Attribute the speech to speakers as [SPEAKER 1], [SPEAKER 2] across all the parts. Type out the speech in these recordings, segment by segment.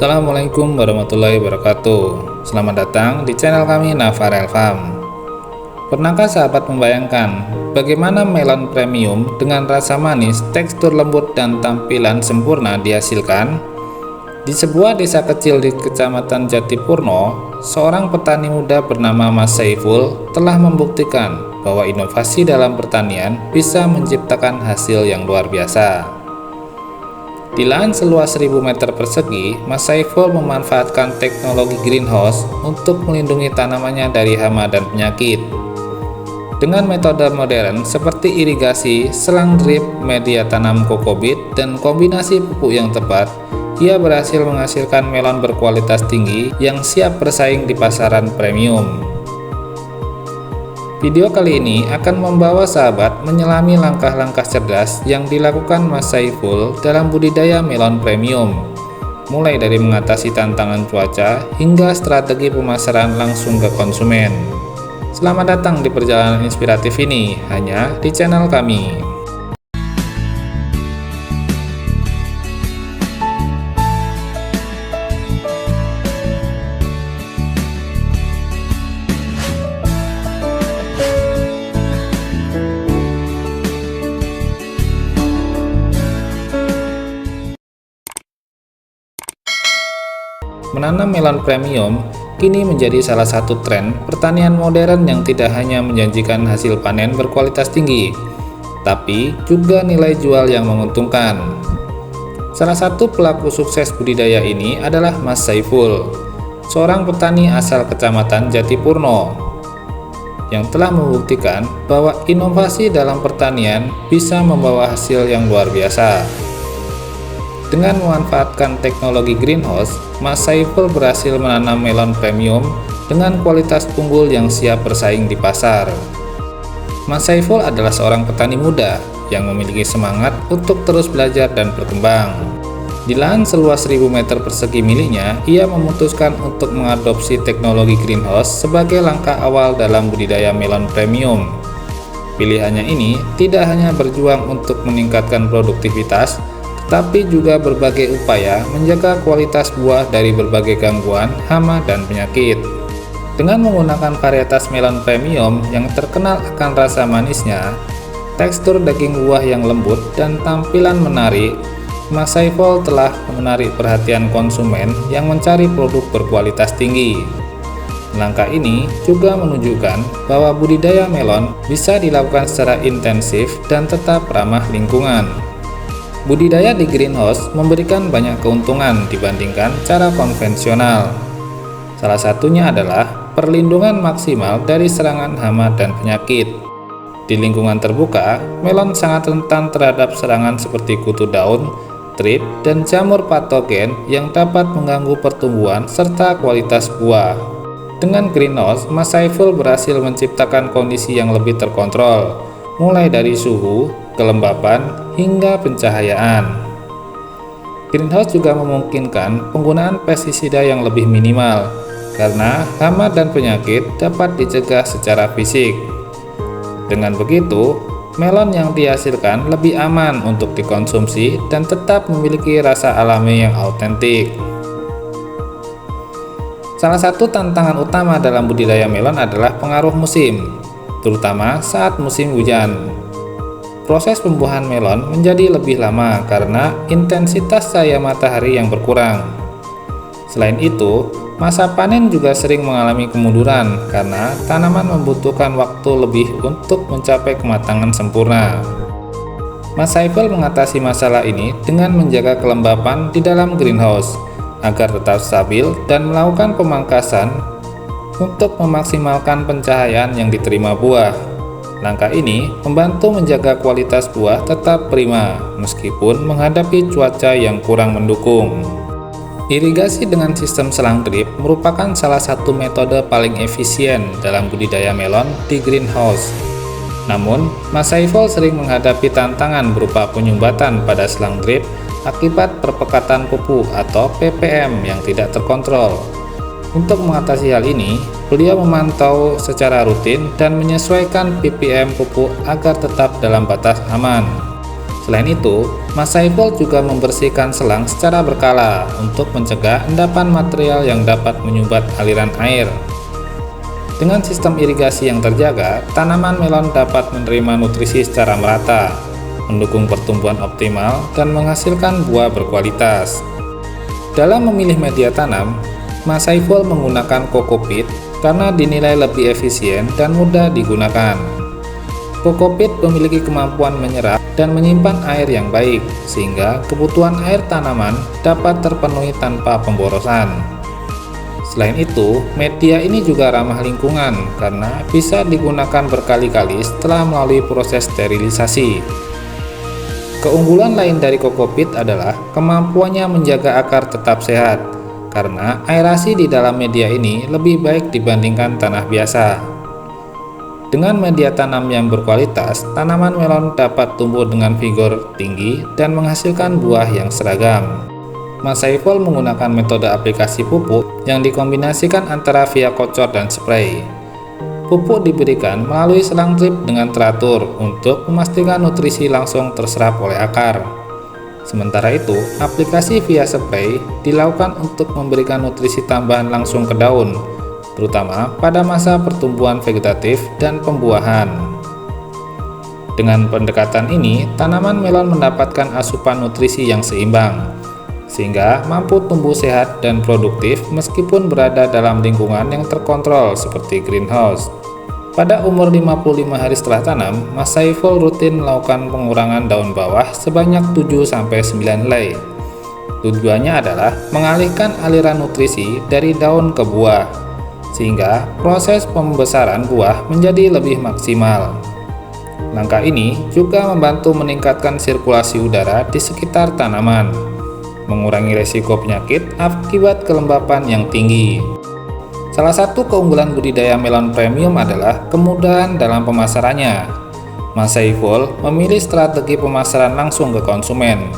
[SPEAKER 1] Assalamualaikum warahmatullahi wabarakatuh. Selamat datang di channel kami Navarel Farm. Pernahkah sahabat membayangkan bagaimana melon premium dengan rasa manis, tekstur lembut, dan tampilan sempurna dihasilkan? Di sebuah desa kecil di Kecamatan Jatipurno, seorang petani muda bernama Mas Saiful telah membuktikan bahwa inovasi dalam pertanian bisa menciptakan hasil yang luar biasa. Di lahan seluas 1000 meter persegi, Mas Saiful memanfaatkan teknologi greenhouse untuk melindungi tanamannya dari hama dan penyakit. Dengan metode modern seperti irigasi, selang drip, media tanam kokobit, dan kombinasi pupuk yang tepat, ia berhasil menghasilkan melon berkualitas tinggi yang siap bersaing di pasaran premium. Video kali ini akan membawa sahabat menyelami langkah-langkah cerdas yang dilakukan Mas Saiful dalam budidaya melon premium, mulai dari mengatasi tantangan cuaca hingga strategi pemasaran langsung ke konsumen. Selamat datang di perjalanan inspiratif ini, hanya di channel kami. Menanam melon premium kini menjadi salah satu tren pertanian modern yang tidak hanya menjanjikan hasil panen berkualitas tinggi, tapi juga nilai jual yang menguntungkan. Salah satu pelaku sukses budidaya ini adalah Mas Saiful, seorang petani asal Kecamatan Jatipurno, yang telah membuktikan bahwa inovasi dalam pertanian bisa membawa hasil yang luar biasa. Dengan memanfaatkan teknologi greenhouse, Mas Saiful berhasil menanam melon premium dengan kualitas unggul yang siap bersaing di pasar. Mas Saiful adalah seorang petani muda yang memiliki semangat untuk terus belajar dan berkembang. Di lahan seluas 1000 meter persegi miliknya, ia memutuskan untuk mengadopsi teknologi greenhouse sebagai langkah awal dalam budidaya melon premium. Pilihannya ini tidak hanya berjuang untuk meningkatkan produktivitas, tapi juga berbagai upaya menjaga kualitas buah dari berbagai gangguan, hama, dan penyakit. Dengan menggunakan varietas melon premium yang terkenal akan rasa manisnya, tekstur daging buah yang lembut, dan tampilan menarik, Mas Saiful telah menarik perhatian konsumen yang mencari produk berkualitas tinggi. Langkah ini juga menunjukkan bahwa budidaya melon bisa dilakukan secara intensif dan tetap ramah lingkungan. Budidaya di greenhouse memberikan banyak keuntungan dibandingkan cara konvensional. Salah satunya adalah perlindungan maksimal dari serangan hama dan penyakit. Di lingkungan terbuka, melon sangat rentan terhadap serangan seperti kutu daun, trip, dan jamur patogen yang dapat mengganggu pertumbuhan serta kualitas buah. Dengan greenhouse, Mas Saiful berhasil menciptakan kondisi yang lebih terkontrol, mulai dari suhu, kelembapan, hingga pencahayaan. Greenhouse juga memungkinkan penggunaan pestisida yang lebih minimal, karena hama dan penyakit dapat dicegah secara fisik. Dengan begitu, melon yang dihasilkan lebih aman untuk dikonsumsi dan tetap memiliki rasa alami yang autentik. Salah satu tantangan utama dalam budidaya melon adalah pengaruh musim, terutama saat musim hujan. Proses pembuahan melon menjadi lebih lama karena intensitas cahaya matahari yang berkurang. Selain itu, masa panen juga sering mengalami kemunduran karena tanaman membutuhkan waktu lebih untuk mencapai kematangan sempurna. Mas Saiful mengatasi masalah ini dengan menjaga kelembapan di dalam greenhouse agar tetap stabil dan melakukan pemangkasan untuk memaksimalkan pencahayaan yang diterima buah. Langkah ini membantu menjaga kualitas buah tetap prima meskipun menghadapi cuaca yang kurang mendukung. Irigasi dengan sistem selang drip merupakan salah satu metode paling efisien dalam budidaya melon di greenhouse. Namun, Mas Saiful sering menghadapi tantangan berupa penyumbatan pada selang drip akibat perpekatan pupuk atau ppm yang tidak terkontrol. Untuk mengatasi hal ini, beliau memantau secara rutin dan menyesuaikan ppm pupuk agar tetap dalam batas aman. Selain itu, Mas Saiful juga membersihkan selang secara berkala untuk mencegah endapan material yang dapat menyumbat aliran air. Dengan sistem irigasi yang terjaga, tanaman melon dapat menerima nutrisi secara merata, mendukung pertumbuhan optimal, dan menghasilkan buah berkualitas. Dalam memilih media tanam, Mas Saiful menggunakan kokopit karena dinilai lebih efisien dan mudah digunakan. Kokopit memiliki kemampuan menyerap dan menyimpan air yang baik, sehingga kebutuhan air tanaman dapat terpenuhi tanpa pemborosan. Selain itu, media ini juga ramah lingkungan karena bisa digunakan berkali-kali setelah melalui proses sterilisasi. Keunggulan lain dari kokopit adalah kemampuannya menjaga akar tetap sehat, karena aerasi di dalam media ini lebih baik dibandingkan tanah biasa. Dengan media tanam yang berkualitas, tanaman melon dapat tumbuh dengan vigor tinggi dan menghasilkan buah yang seragam. Mas Saiful menggunakan metode aplikasi pupuk yang dikombinasikan antara via kocor dan spray. Pupuk diberikan melalui selang drip dengan teratur untuk memastikan nutrisi langsung terserap oleh akar. Sementara itu, aplikasi via spray dilakukan untuk memberikan nutrisi tambahan langsung ke daun, terutama pada masa pertumbuhan vegetatif dan pembuahan. Dengan pendekatan ini, tanaman melon mendapatkan asupan nutrisi yang seimbang, sehingga mampu tumbuh sehat dan produktif meskipun berada dalam lingkungan yang terkontrol seperti greenhouse. Pada umur 55 hari setelah tanam, Mas Saiful rutin melakukan pengurangan daun bawah sebanyak 7-9 helai. Tujuannya adalah mengalihkan aliran nutrisi dari daun ke buah, sehingga proses pembesaran buah menjadi lebih maksimal. Langkah ini juga membantu meningkatkan sirkulasi udara di sekitar tanaman, mengurangi resiko penyakit akibat kelembapan yang tinggi. Salah satu keunggulan budidaya melon premium adalah kemudahan dalam pemasarannya. Mas Saiful memilih strategi pemasaran langsung ke konsumen,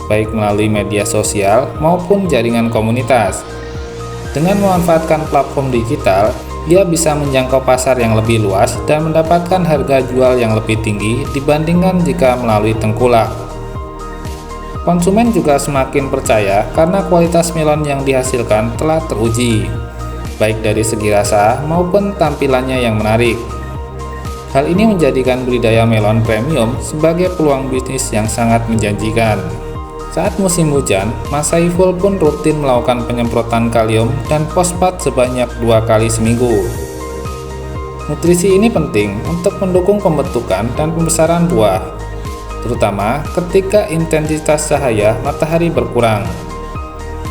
[SPEAKER 1] baik melalui media sosial maupun jaringan komunitas. Dengan memanfaatkan platform digital, dia bisa menjangkau pasar yang lebih luas dan mendapatkan harga jual yang lebih tinggi dibandingkan jika melalui tengkulak. Konsumen juga semakin percaya karena kualitas melon yang dihasilkan telah teruji, baik dari segi rasa maupun tampilannya yang menarik. Hal ini menjadikan budidaya melon premium sebagai peluang bisnis yang sangat menjanjikan. Saat musim hujan, Mas Saiful pun rutin melakukan penyemprotan kalium dan fosfat sebanyak 2 kali seminggu. Nutrisi ini penting untuk mendukung pembentukan dan pembesaran buah, terutama ketika intensitas cahaya matahari berkurang.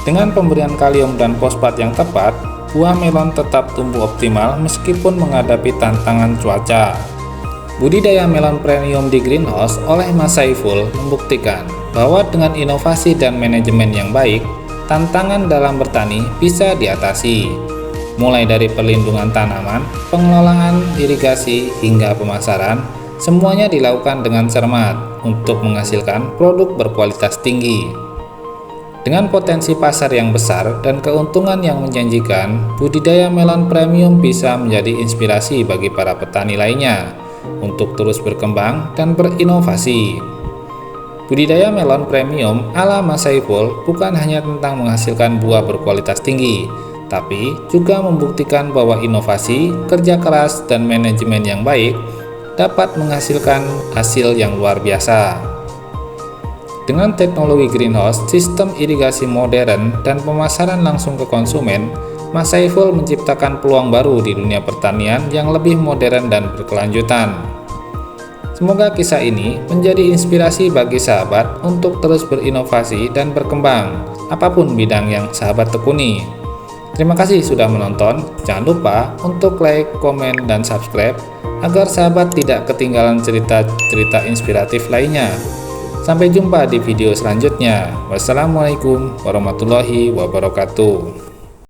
[SPEAKER 1] Dengan pemberian kalium dan fosfat yang tepat, buah melon tetap tumbuh optimal meskipun menghadapi tantangan cuaca. Budidaya melon premium di greenhouse oleh Mas Saiful membuktikan bahwa dengan inovasi dan manajemen yang baik, tantangan dalam bertani bisa diatasi. Mulai dari perlindungan tanaman, pengelolaan irigasi, hingga pemasaran, semuanya dilakukan dengan cermat untuk menghasilkan produk berkualitas tinggi. Dengan potensi pasar yang besar dan keuntungan yang menjanjikan, budidaya melon premium bisa menjadi inspirasi bagi para petani lainnya untuk terus berkembang dan berinovasi. Budidaya melon premium ala Mas Saiful bukan hanya tentang menghasilkan buah berkualitas tinggi, tapi juga membuktikan bahwa inovasi, kerja keras, dan manajemen yang baik dapat menghasilkan hasil yang luar biasa. Dengan teknologi greenhouse, sistem irigasi modern, dan pemasaran langsung ke konsumen, Mas Saiful menciptakan peluang baru di dunia pertanian yang lebih modern dan berkelanjutan. Semoga kisah ini menjadi inspirasi bagi sahabat untuk terus berinovasi dan berkembang, apapun bidang yang sahabat tekuni. Terima kasih sudah menonton, jangan lupa untuk like, komen, dan subscribe agar sahabat tidak ketinggalan cerita-cerita inspiratif lainnya. Sampai jumpa di video selanjutnya. Wassalamualaikum warahmatullahi wabarakatuh.